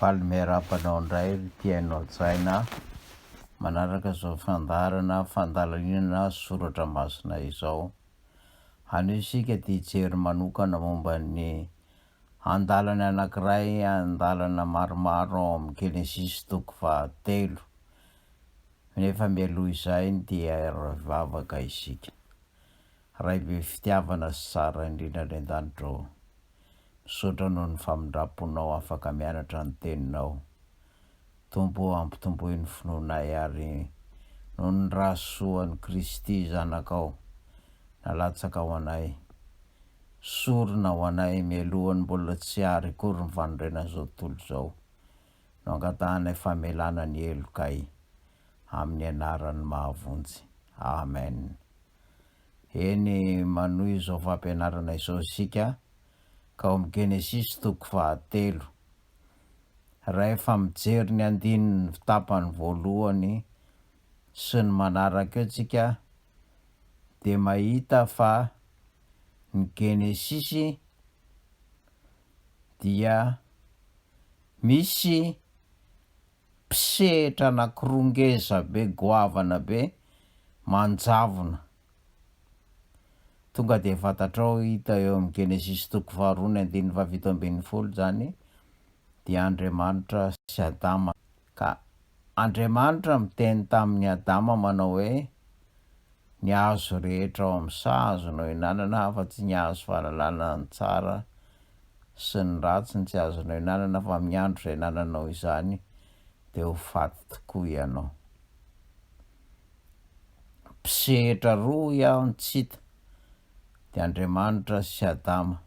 Valomera-panao indray tiainao tsaina manaraka izao fandarana fandalinana soratra masina izao. Anio isika tia hijery manokana momba ny andalana anankiray, andalana maromaro ao amin'ny Genesisy 3 nefa mialoha izay dia vavaka isika ray be fitiavana sy tsara indrindra ny an-danitra ao. Misaotra noho ny famindraponao afaka mianatra ny teninao. Tompo ampitombohy ny finoanay ary noho ny rahasoan'ny Kristy zanakao nalatsaka ho anay. Sorona ho anay mialohany mbola tsy ary akory ny fanorenana izao tontolo izao. No angatahanay famelana ny elokay amin'ny anaran'ny mahavonjy. Amen. Eny manohy izao fampianarana izao isika ka ao amin'ny Genesisy 3 rehefa mijery ny andininy tapany voalohany sy ny manaraka eo tsika dia mahita fa ny Genesisy dia misy mpisehatra anakirongeza be, goavana be, manjavona. Tonga dia fantatrao hita eo amin'ny Genesisy 2:7-7 zany dia Andriamanitra sy Adama. Ka Andriamanitra miteny tamin'ny Adama manao hoe ny hazo rehetra ao amin'ny sahazonao hinanana fa tsy ny hazo fahalalana ny tsara sy ny ratsy ny tsy azonao hinanana, fa amin'ny andro izay hinananao izany dia ho faty tokoa ianao. Mpisehatra roa iaho ny tsita dia Andriamanitra sy Adama.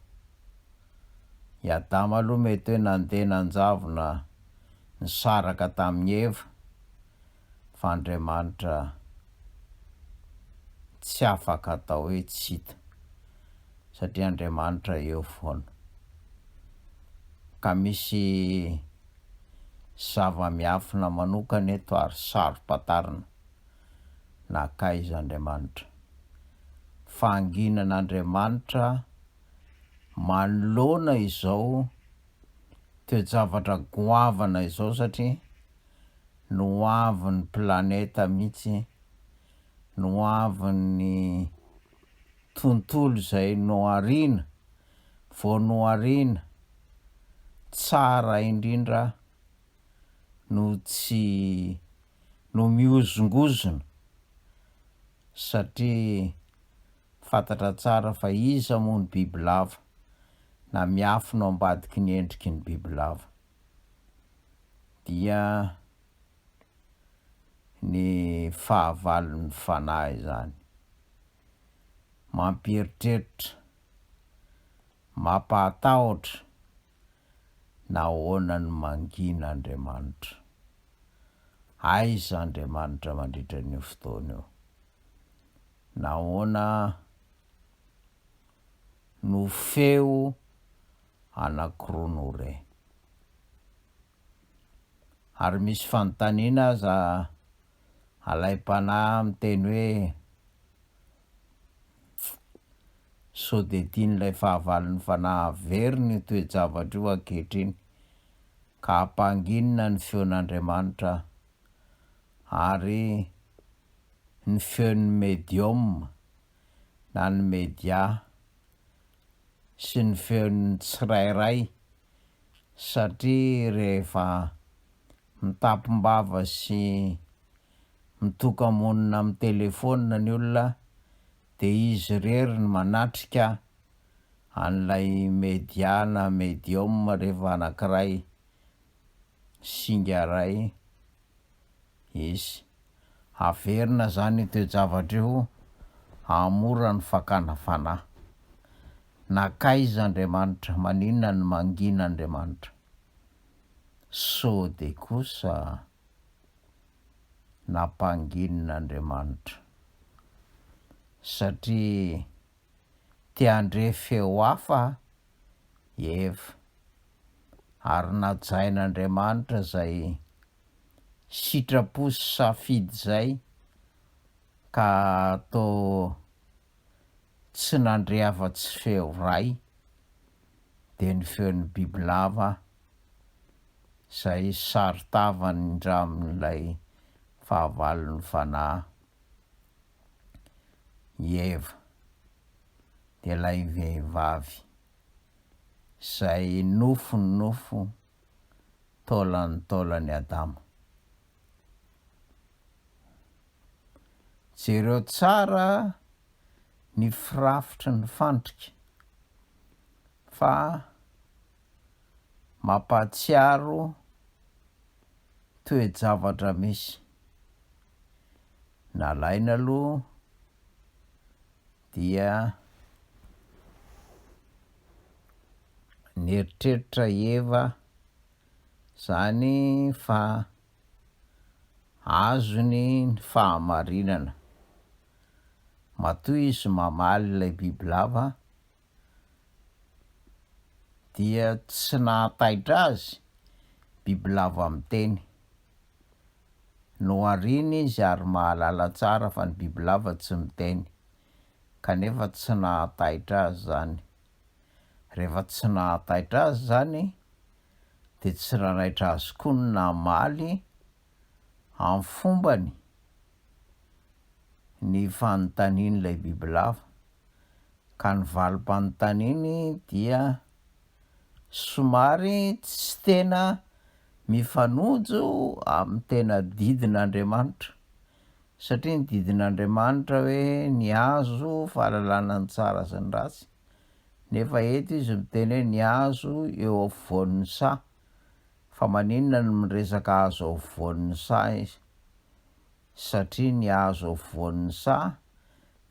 I Adama aloha mety hoe nandeha nanjavona nisaraka tamin'ny Eva, fa Andriamanitra tsy afaka atao hoe tsy hita satria Andriamanitra eo foana. Ka misy zava-miafina manokana eto ary sarom-patarina nakaiza-Andriamanitra. Fanginan'Andriamanitra manoloana izao toe-javatra goavana izao satria noavin'ny planeta mihitsy, noavin'ny tontolo izay noariana, vao noariana tsara indrindra no tsy no miozongozona satria fantatra tsara fa iza moa ny bibilava na miafina ao ambadiky ny endriky ny bibilava dia ny fahavalon'ny fanahy zany, mampieritreritra, mampahatahotra na ahoana ny mangina Andriamanitra. Aiza Andriamanitra mandritra ny fotoana eo? Nahoana no feo anankiroa no re? Ary misy fanontaniana aza alai-panahy miteny hoe sao de tian'ilay fahavalon'ny fanahy averiny io toe-javatra io ankehitriny ka hampanginina ny feon'Andriamanitra ary ny feon'ny medium na ny media sy ny feon'ny tsirairay, satria rehefa mitapimbava sy mitoka-monina amin'ny telefona ny olona dia izy rery ny manatrika an'ilay media na medium rehefa anankiray singa ray izy. Averina zany toe-javatra io hamora ny fakana fanahy. Nakaiza Andriamanitra? Maninona ny mangina Andriamanitra? Sao de kosa nampanginin'Andriamanitra satria tiandre feo hafa eva ary najain'Andriamanitra zay sitraposy safidy zay ka atao tsy nandre afa-tsy feo ray de ny feon'ny bibilava zay saritavany ndramin'ilay fahavalon'ny fanahy eva de lay vehivavy zay nofo taolany Adama. Jereo tsara ny firafitry ny fandrika fa mampatsiaro toe-javatra misy nalaina aloha dia nieritreritra eva zany fa azony ny fahamarinana matoy izy mamaly ilay bibilava dia tsy nahataitra azy bibilava miteny no ariny izy ary mahalala tsara fa ny bibilava tsy miteny kanefa tsy nahataitra azy zany. Rehefa tsy nahataitra azy zany de tsy nanaitra azy koa ny namaly amin'ny fombany ny fanontanian'ilay bibilava ka ny valim-panontaniany dia somary tsy tena mifanojo amin'ny tena didin'Andriamanitra satria ny didin'Andriamanitra hoe ny azo fahalalana ny tsara sy ny ratsy nefa eto izy miteny hoe ny azo eo afovoan'ny sa fa maninona no miresaka azo afovoan'ny sa izy satria ny azo afovoan'ny sa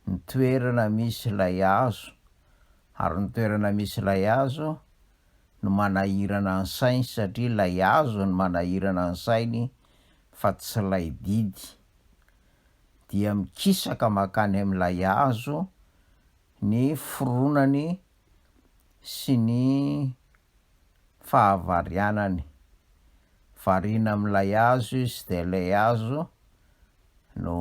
ny toerana misy ilay azo ary ny toerana misy ilay azo no manahirana ny sainy satria ilay azo no manahirana ny sainy fa tsy ilay didy dia mikisaka makany amin'ilay azo ny foronany sy ny fahavarianany variana amin'ilay azo izy de ilay azo no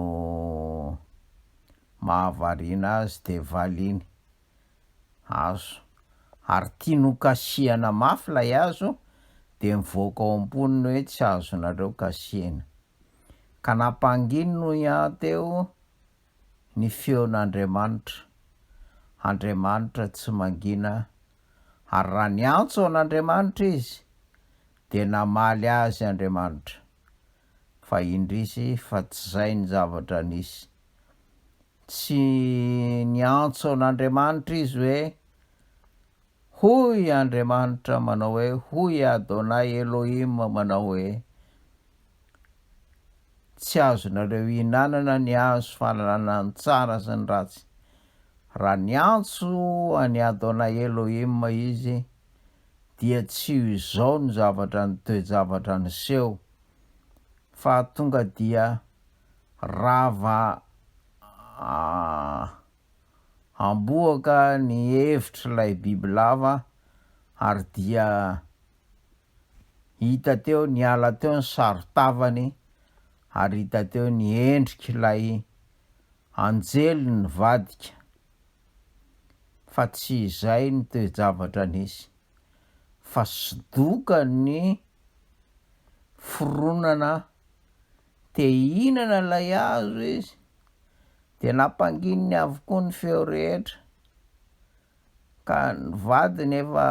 mahavariana azy de valiny azo ary tia nokasiana mafy lay azo de mivoaka ao am-poniny hoe tsy azonareo kasiana ka nampanginy no teo ny feon'Andriamanitra. Andriamanitra tsy mangina ary raha ny antso an'Andriamanitra izy de namaly azy Andriamanitra fa indrisy fa tsy zay ny zavatra nisy. Tsy ny antso an'Andriamanitra izy hoe hoy Andriamanitra manao hoe hoy Adonai Elohim manao hoe tsy azonareo hinanana ny hazo fahalalana ny tsara sy ny ratsy. Raha ny antso any Adonai Elohim izy dia tsy izao ny zavatra ny toe-javatra niseho fa tonga dia rava amboaka ny hevitr'ilay bibilava ary dia hita teo ny ala teo ny saritavany ary hita teo ny endrik'ilay anjely ny vadika fa tsy izay ny toe-javatra nisy fa sidoka ny foronana te hihinana lay azo izy de nampangininy avokoa ny feo rehetra ka ny vadiny efa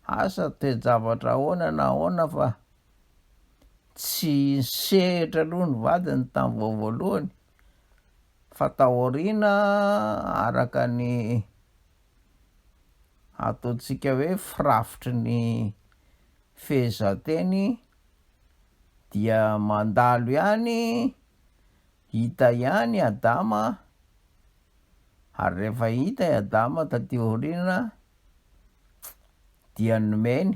asa toe-javatra ahoana na ahoana fa tsy sehatra aloha ny vadiny tamin'ny voalohany fa taoriana araka ny ataontsika hoe firafitry ny fehezanteny dia mandalo ihany hita ihany Adama ary rehefa hita Adama taty aoriana dia nomeny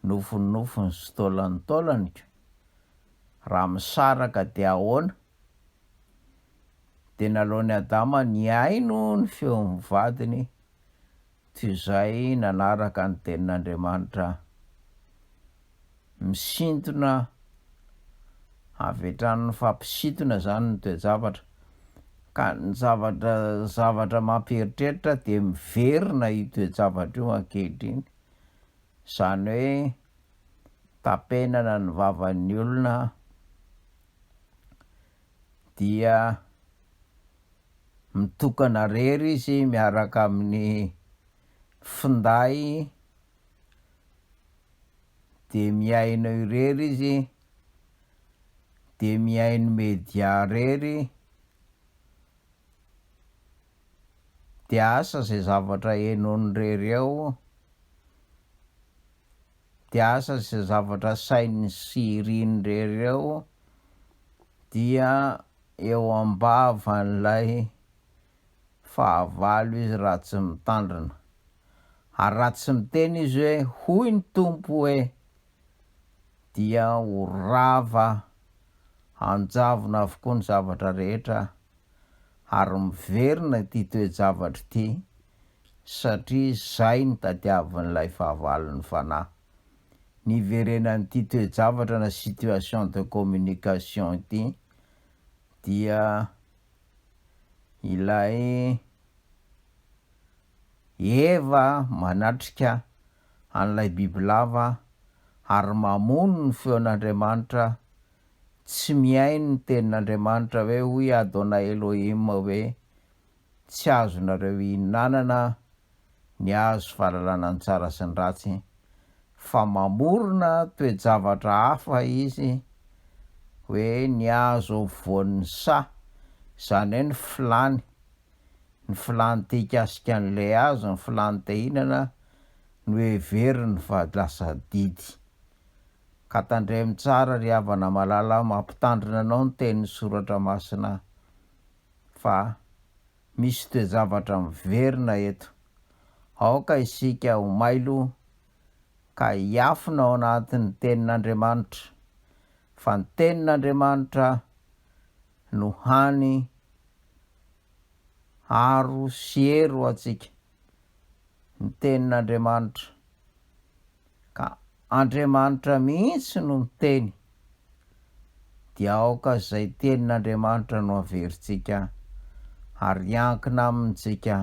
nofonofony sy taolany raha misaraka dia ahoana, de nalaon'ny Adama niaino ny feon'ny vadiny toy izay nanaraka ny tenin'Andriamanitra, misintona avy hatrany fampisintona zany ny toejavatra, ka ny zavatra mampieritreritra de miverina io toejavatra io ankehitriny, zany hoe tapenana ny vavan'ny olona dia mitokana rery izy miaraka amin'ny finday, de miaino irery izy, de miaino media rery, de asa zay zavatra henony rery eo, de asa zay zavatra sainy siriny rery eo, dia eo ambavan'ilay fahavalo izy raha tsy mitandrina, ary raha tsy miteny izy hoe hoy ny tompo hoe, dia ho rava anjavona avokoa ny zavatra rehetra ary miverina ty toejavatra ty, satria zay ny tadiavin'ilay fahavalo ny fanahy. Niverenan'ity toejavatra na situation de communication ity dia ilay Eva manatrika an'ilay bibilava ary mamono ny feon'Andriamanitra, tsy miaino ny tenin'Andriamanitra hoe hoy Adonai Elohim hoe tsy azonareo hihinanana ny hazo fahalalana ny tsara sy ny ratsy, fa mamorona toejavatra hafa izy hoe ny hazo voan'ny sa, zany hoe ny filany te hikasika an'ilay hazo, ny filany te hihinana no heveriny fa lasa didy. Ka tandremo tsara ry havana malala mampitandrina anao ny tenin'ny soratra masina, fa misy toejavatra miverina eto. Aoka isika ho mailo ka hiafina ao anatin'ny tenin'Andriamanitra, fa ny tenin'Andriamanitra no hany aro sy hery ho atsika, ny tenin'Andriamanitra, ka Andriamanitra mihitsy no miteny, dia aoka zay tenin'Andriamanitra no averintsika ary hiankina amintsika,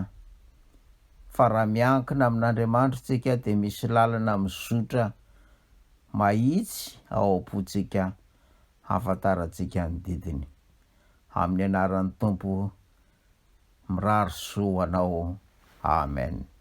fa raha miankina amin'Andriamanitra tsika de misy lalana mizotra mahitsy ao am-potsika, hafantarantsika ny didiny. Amin'ny anaran'ny Tompo mirary soa anao. Amen.